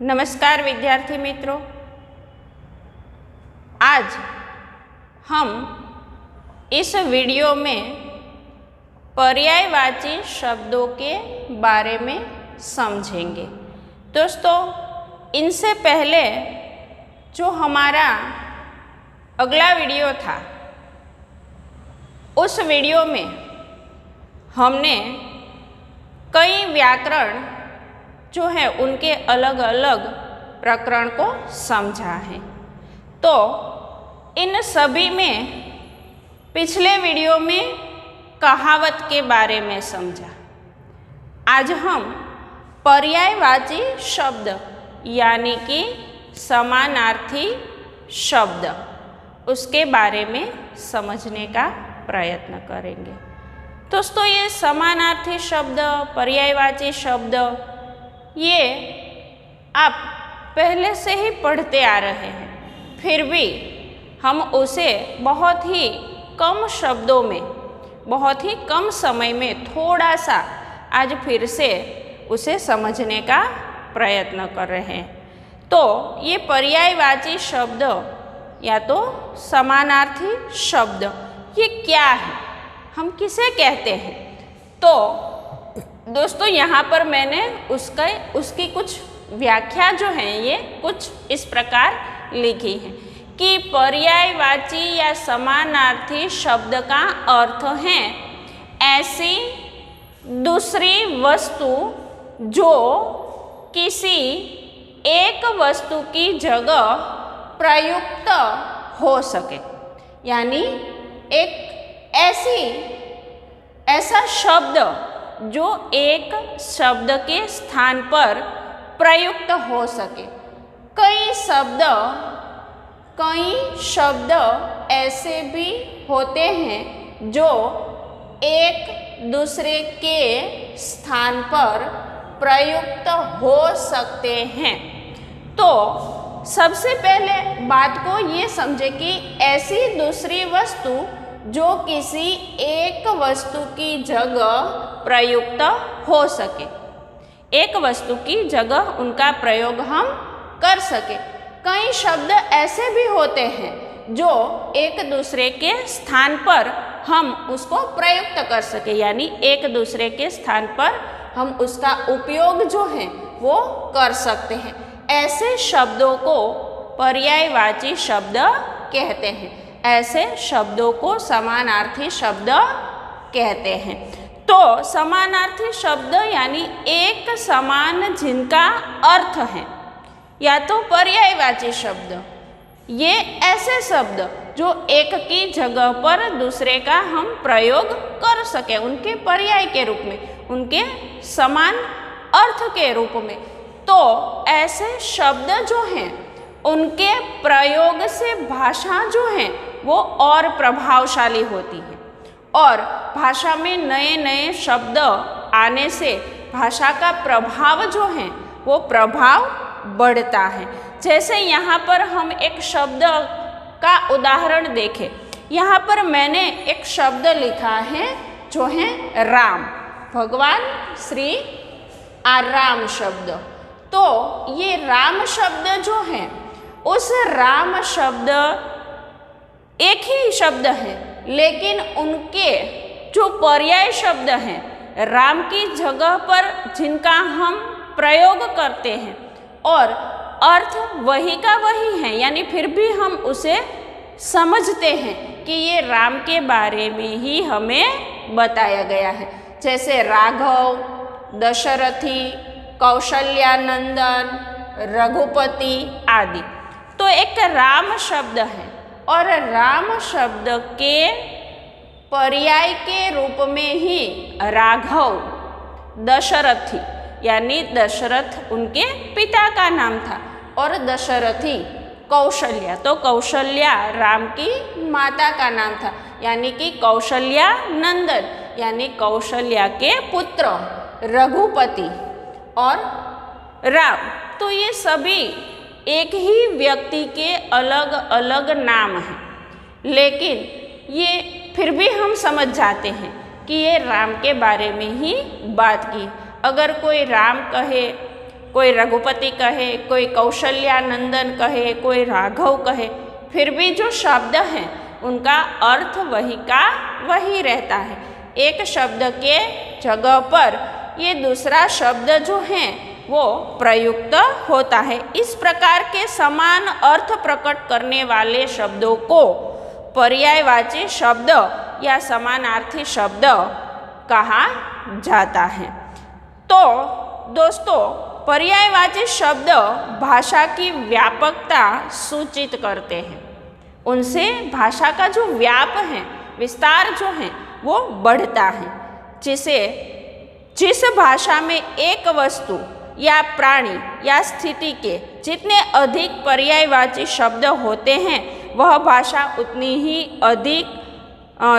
नमस्कार विद्यार्थी मित्रों, आज हम इस वीडियो में पर्यायवाची शब्दों के बारे में समझेंगे। दोस्तों, इनसे पहले जो हमारा अगला वीडियो था, उस वीडियो में हमने कई व्याकरण जो है उनके अलग अलग प्रकरण को समझा है। तो इन सभी में पिछले वीडियो में कहावत के बारे में समझा। आज हम पर्यायवाची शब्द यानी कि समानार्थी शब्द उसके बारे में समझने का प्रयत्न करेंगे। दोस्तों, ये समानार्थी शब्द, पर्यायवाची शब्द, ये आप पहले से ही पढ़ते आ रहे हैं, फिर भी हम उसे बहुत ही कम शब्दों में, बहुत ही कम समय में थोड़ा सा आज फिर से उसे समझने का प्रयत्न कर रहे हैं। तो ये पर्यायवाची शब्द या तो समानार्थी शब्द ये क्या है, हम किसे कहते हैं? तो दोस्तों, यहाँ पर मैंने उसकी कुछ व्याख्या जो है ये कुछ इस प्रकार लिखी है कि पर्यायवाची या समानार्थी शब्द का अर्थ है ऐसी दूसरी वस्तु जो किसी एक वस्तु की जगह प्रयुक्त हो सके। यानी एक ऐसा शब्द जो एक शब्द के स्थान पर प्रयुक्त हो सके। कई शब्द ऐसे भी होते हैं जो एक दूसरे के स्थान पर प्रयुक्त हो सकते हैं। तो सबसे पहले बात को ये समझे कि ऐसी दूसरी वस्तु जो किसी एक वस्तु की जगह प्रयुक्त हो सके, एक वस्तु की जगह उनका प्रयोग हम कर सके। कई शब्द ऐसे भी होते हैं जो एक दूसरे के स्थान पर हम उसको प्रयुक्त कर सके, यानी एक दूसरे के स्थान पर हम उसका उपयोग जो है वो कर सकते हैं। ऐसे शब्दों को पर्यायवाची शब्द कहते हैं। ऐसे शब्दों को समानार्थी शब्द कहते हैं। तो समानार्थी शब्द यानी एक समान जिनका अर्थ है, या तो पर्यायवाची शब्द, ये ऐसे शब्द जो एक की जगह पर दूसरे का हम प्रयोग कर सके, उनके पर्याय के रूप में, उनके समान अर्थ के रूप में। तो ऐसे शब्द जो हैं उनके प्रयोग से भाषा जो है वो और प्रभावशाली होती है, और भाषा में नए नए शब्द आने से भाषा का प्रभाव जो है वो प्रभाव बढ़ता है। जैसे यहाँ पर हम एक शब्द का उदाहरण देखें। यहाँ पर मैंने एक शब्द लिखा है जो है राम, भगवान श्री राम शब्द। तो ये राम शब्द जो है, उस राम शब्द एक ही शब्द है, लेकिन उनके जो पर्याय शब्द हैं राम की जगह पर जिनका हम प्रयोग करते हैं और अर्थ वही का वही है, यानी फिर भी हम उसे समझते हैं कि ये राम के बारे में ही हमें बताया गया है। जैसे राघव, दशरथी, कौशल्यानंदन, रघुपति आदि। तो एक राम शब्द है, और राम शब्द के पर्याय के रूप में ही राघव, दशरथी, यानी दशरथ उनके पिता का नाम था, और दशरथी कौशल्या, तो कौशल्या राम की माता का नाम था, यानी कि कौशल्या नंदन, यानी कौशल्या के पुत्र रघुपति और राम। तो ये सभी एक ही व्यक्ति के अलग अलग नाम हैं, लेकिन ये फिर भी हम समझ जाते हैं कि ये राम के बारे में ही बात की। अगर कोई राम कहे कोई रघुपति कहे, कोई कौशल्यानंदन कहे, कोई राघव कहे, फिर भी जो शब्द हैं उनका अर्थ वही का वही रहता है। एक शब्द के जगह पर ये दूसरा शब्द जो है वो प्रयुक्त होता है। इस प्रकार के समान अर्थ प्रकट करने वाले शब्दों को पर्यायवाची शब्द या समानार्थी शब्द कहा जाता है। तो दोस्तों, पर्यायवाची शब्द भाषा की व्यापकता सूचित करते हैं। उनसे भाषा का जो व्याप है, विस्तार जो है वो बढ़ता है। जिस भाषा में एक वस्तु या प्राणी या स्थिति के जितने अधिक पर्यायवाची शब्द होते हैं वह भाषा उतनी ही अधिक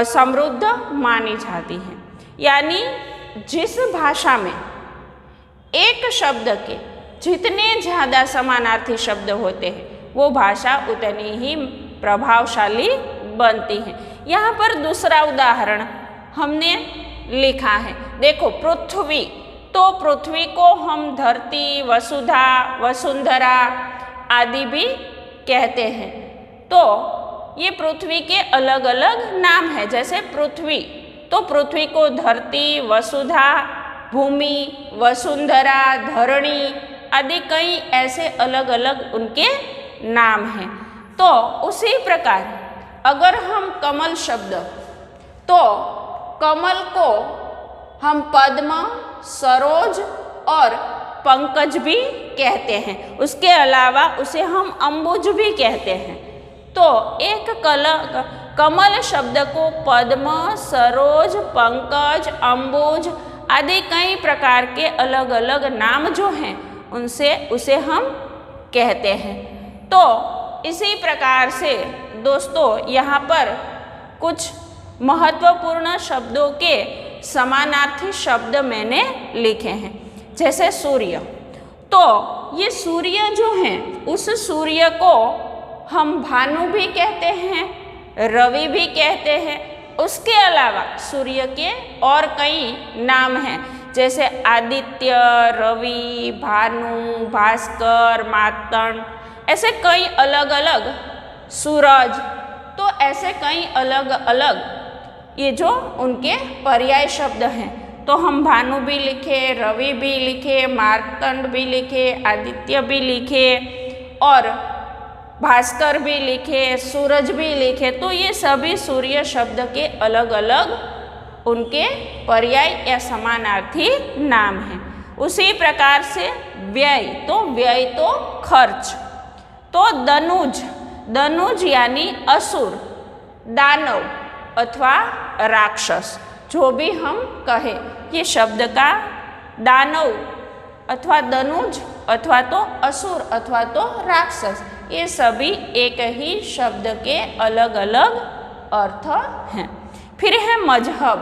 समृद्ध मानी जाती है। यानी जिस भाषा में एक शब्द के जितने ज़्यादा समानार्थी शब्द होते हैं वो भाषा उतनी ही प्रभावशाली बनती है। यहाँ पर दूसरा उदाहरण हमने लिखा है, देखो पृथ्वी, तो पृथ्वी को हम धरती, वसुधा, वसुंधरा आदि भी कहते हैं। तो ये पृथ्वी के अलग अलग नाम है। जैसे पृथ्वी, तो पृथ्वी को धरती, वसुधा, भूमि, वसुंधरा, धरणी आदि कई ऐसे अलग अलग उनके नाम हैं। तो उसी प्रकार अगर हम कमल शब्द, तो कमल को हम पद्म, सरोज और पंकज भी कहते हैं। उसके अलावा उसे हम अम्बुज भी कहते हैं। तो एक कमल शब्द को पद्म, सरोज, पंकज, अम्बुज आदि कई प्रकार के अलग अलग नाम जो हैं उनसे उसे हम कहते हैं। तो इसी प्रकार से दोस्तों यहाँ पर कुछ महत्वपूर्ण शब्दों के समानार्थी शब्द मैंने लिखे हैं। जैसे सूर्य, तो ये सूर्य जो है उस सूर्य को हम भानु भी कहते हैं, रवि भी कहते हैं। उसके अलावा सूर्य के और कई नाम हैं, जैसे आदित्य, रवि, भानु, भास्कर, मातंड, ऐसे कई अलग अलग, सूरज, तो ऐसे कई अलग अलग ये जो उनके पर्याय शब्द हैं। तो हम भानु भी लिखे, रवि भी लिखे, मार्तंड भी लिखे, आदित्य भी लिखे और भास्कर भी लिखे, सूरज भी लिखे। तो ये सभी सूर्य शब्द के अलग अलग उनके पर्याय या समानार्थी नाम हैं। उसी प्रकार से व्यय, तो व्यय तो खर्च। तो दनुज, दनुज यानी असुर, दानव अथवा राक्षस, जो भी हम कहें, ये शब्द का दानव अथवा दनुज अथवा तो असुर अथवा तो राक्षस, ये सभी एक ही शब्द के अलग अलग अर्थ हैं। फिर है मजहब,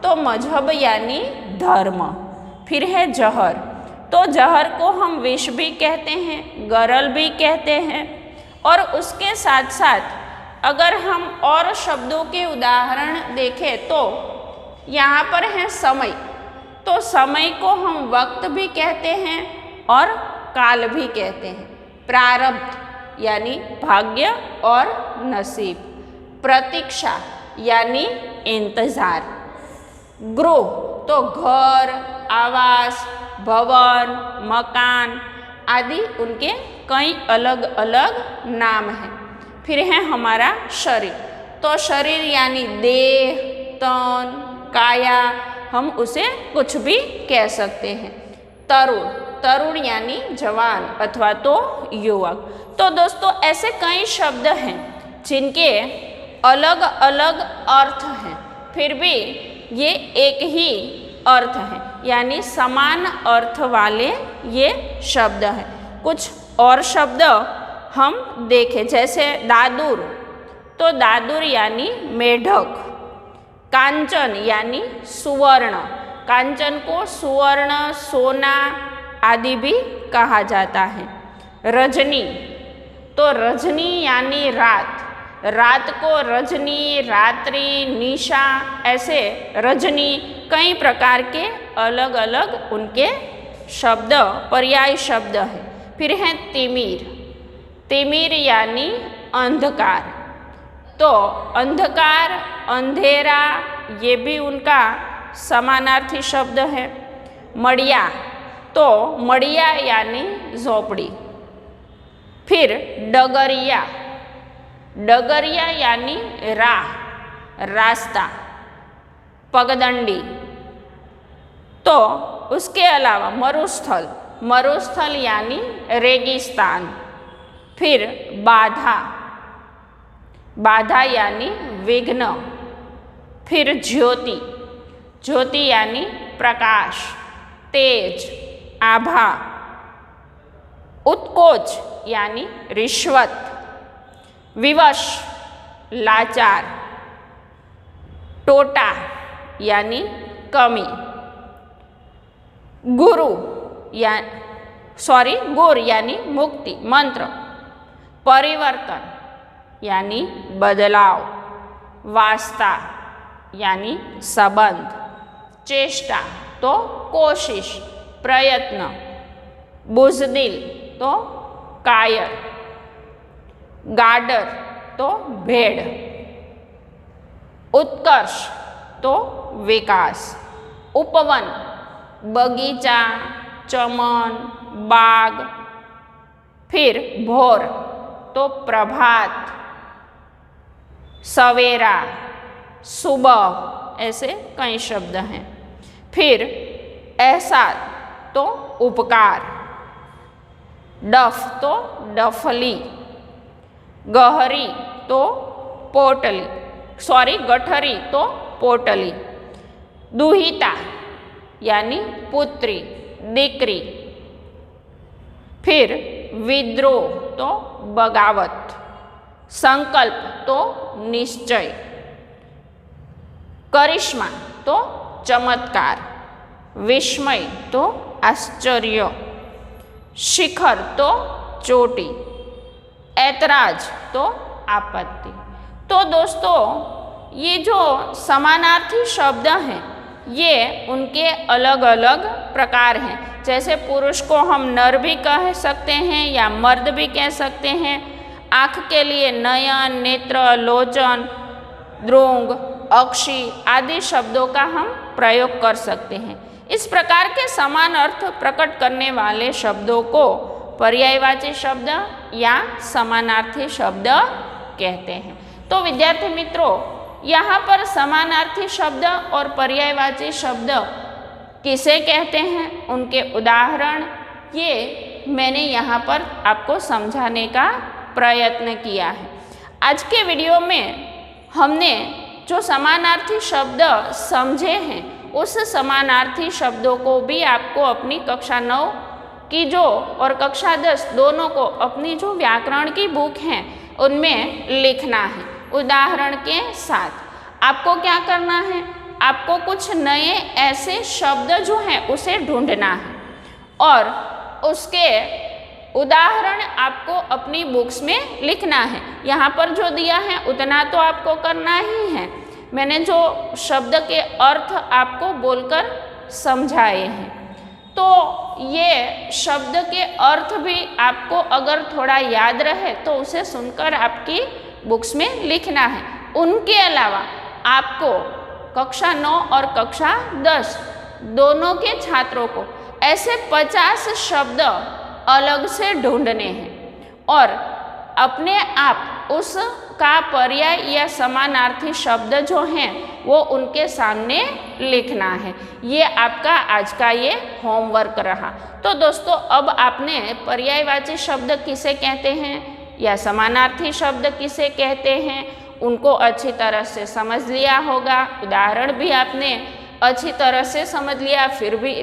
तो मजहब यानी धर्म। फिर है जहर, तो जहर को हम विष भी कहते हैं, गरल भी कहते हैं। और उसके साथ साथ अगर हम और शब्दों के उदाहरण देखें तो यहाँ पर है समय, तो समय को हम वक्त भी कहते हैं और काल भी कहते हैं। प्रारब्ध यानी भाग्य और नसीब, प्रतीक्षा यानी इंतज़ार, गृह तो घर, आवास, भवन, मकान आदि उनके कई अलग अलग नाम हैं। फिर है हमारा शरीर, तो शरीर यानी देह, तन, काया, हम उसे कुछ भी कह सकते हैं। तरुण, तरुण यानी जवान अथवा तो युवक। तो दोस्तों ऐसे कई शब्द हैं जिनके अलग अलग अर्थ हैं, फिर भी ये एक ही अर्थ है, यानी समान अर्थ वाले ये शब्द हैं। कुछ और शब्द हम देखें, जैसे दादुर, तो दादुर यानी मेढक। कांचन यानी सुवर्ण, कांचन को सुवर्ण, सोना आदि भी कहा जाता है। रजनी, तो रजनी यानी रात, रात को रजनी, रात्रि, निशा, ऐसे रजनी कई प्रकार के अलग अलग उनके शब्द पर्याय शब्द है। फिर है तिमिर, तिमिर यानी अंधकार। तो अंधकार, अंधेरा ये भी उनका समानार्थी शब्द है। मड़िया, तो मड़िया यानी झोपड़ी। फिर डगरिया, डगरिया यानी राह, रास्ता, पगडंडी। तो उसके अलावा मरुस्थल, मरुस्थल यानी रेगिस्तान। फिर बाधा, बाधा यानी विघ्न। फिर ज्योति, ज्योति यानी प्रकाश, तेज, आभा। उत्कोच यानी रिश्वत। विवश, लाचार। टोटा यानी कमी। गुरु गुर यानी मुक्ति, मंत्र। परिवर्तन यानी बदलाव। वास्ता यानी संबंध। चेष्टा तो कोशिश, प्रयत्न। बुजदिल तो कायर। गाडर तो भेड़। उत्कर्ष तो विकास। उपवन बगीचा, चमन, बाग। फिर भोर तो प्रभात, सवेरा, सुबह, ऐसे कई शब्द हैं। फिर एहसास तो उपकार। डफ तो डफली। गहरी तो पोटली, गठरी तो पोटली। दुहिता यानी पुत्री, दीकरी। फिर विद्रोह तो बगावत। संकल्प तो निश्चय। करिश्मा तो चमत्कार। विस्मय तो आश्चर्य। शिखर तो चोटी। ऐतराज तो आपत्ति। तो दोस्तों, ये जो समानार्थी शब्द हैं ये उनके अलग अलग प्रकार हैं। जैसे पुरुष को हम नर भी कह सकते हैं या मर्द भी कह सकते हैं। आँख के लिए नयन, नेत्र, लोचन, द्रोंग, अक्षी आदि शब्दों का हम प्रयोग कर सकते हैं। इस प्रकार के समान अर्थ प्रकट करने वाले शब्दों को पर्यायवाची शब्द या समानार्थी शब्द कहते हैं। तो विद्यार्थी मित्रों, यहाँ पर समानार्थी शब्द और पर्यायवाची शब्द किसे कहते हैं, उनके उदाहरण ये मैंने यहाँ पर आपको समझाने का प्रयत्न किया है। आज के वीडियो में हमने जो समानार्थी शब्द समझे हैं उस समानार्थी शब्दों को भी आपको अपनी कक्षा 9 की जो और कक्षा 10 दोनों को अपनी जो व्याकरण की बुक हैं उनमें लिखना है उदाहरण के साथ। आपको क्या करना है, आपको कुछ नए ऐसे शब्द जो हैं उसे ढूंढना है और उसके उदाहरण आपको अपनी बुक्स में लिखना है। यहाँ पर जो दिया है उतना तो आपको करना ही है। मैंने जो शब्द के अर्थ आपको बोलकर समझाए हैं, तो ये शब्द के अर्थ भी आपको अगर थोड़ा याद रहे तो उसे सुनकर आपकी बुक्स में लिखना है। उनके अलावा आपको कक्षा 9 और कक्षा 10 दोनों के छात्रों को ऐसे 50 शब्द अलग से ढूंढने हैं और अपने आप उसका पर्याय या समानार्थी शब्द जो हैं वो उनके सामने लिखना है। ये आपका आज का ये होमवर्क रहा। तो दोस्तों, अब आपने पर्यायवाची शब्द किसे कहते हैं या समानार्थी शब्द किसे कहते हैं उनको अच्छी तरह से समझ लिया होगा। उदाहरण भी आपने अच्छी तरह से समझ लिया। फिर भी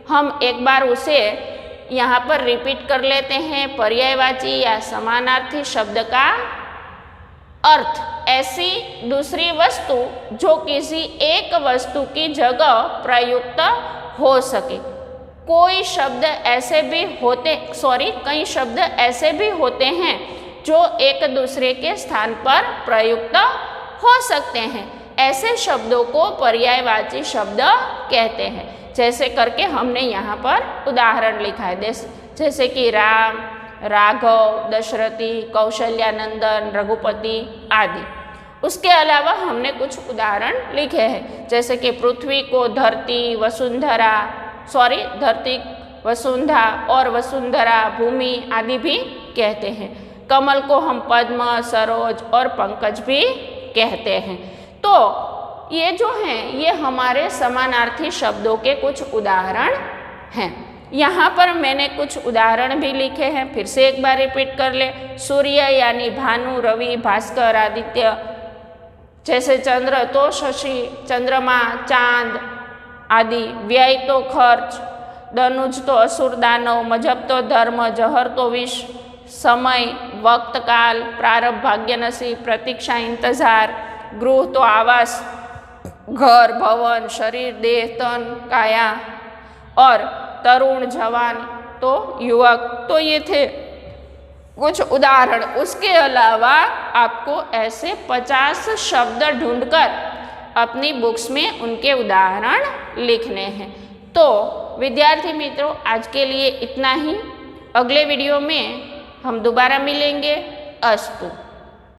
हम एक बार उसे यहाँ पर रिपीट कर लेते हैं। पर्यायवाची या समानार्थी शब्द का अर्थ ऐसी दूसरी वस्तु जो किसी एक वस्तु की जगह प्रयुक्त हो सके। कोई शब्द ऐसे भी होते कई शब्द ऐसे भी होते हैं जो एक दूसरे के स्थान पर प्रयुक्त हो सकते हैं। ऐसे शब्दों को पर्यायवाची शब्द कहते हैं। जैसे करके हमने यहाँ पर उदाहरण लिखा है। जैसे कि राम, राघव, दशरथी, कौशल्यानंदन, रघुपति आदि। उसके अलावा हमने कुछ उदाहरण लिखे हैं, जैसे कि पृथ्वी को धरती, धरती वसुंधा और वसुंधरा भूमि आदि भी कहते हैं। कमल को हम पद्म, सरोज और पंकज भी कहते हैं। तो ये जो हैं ये हमारे समानार्थी शब्दों के कुछ उदाहरण हैं। यहाँ पर मैंने कुछ उदाहरण भी लिखे हैं, फिर से एक बार रिपीट कर ले। सूर्य यानी भानु, रवि, भास्कर, आदित्य। जैसे चंद्र तो शशि, चंद्रमा, चांद आदि। व्यय तो खर्च, दनुज तो असुर दानव, मजहब तो धर्म, जहर तो विष, समय वक्त काल, प्रारब्ध भाग्य नसीब, प्रतीक्षा इंतजार, गृह तो आवास, घर भवन, शरीर देह तन काया, और तरुण जवान तो युवक। तो ये थे कुछ उदाहरण। उसके अलावा आपको ऐसे 50 शब्द ढूंढकर अपनी बुक्स में उनके उदाहरण लिखने हैं। तो विद्यार्थी मित्रों, आज के लिए इतना ही। अगले वीडियो में हम दोबारा मिलेंगे। अस्तु।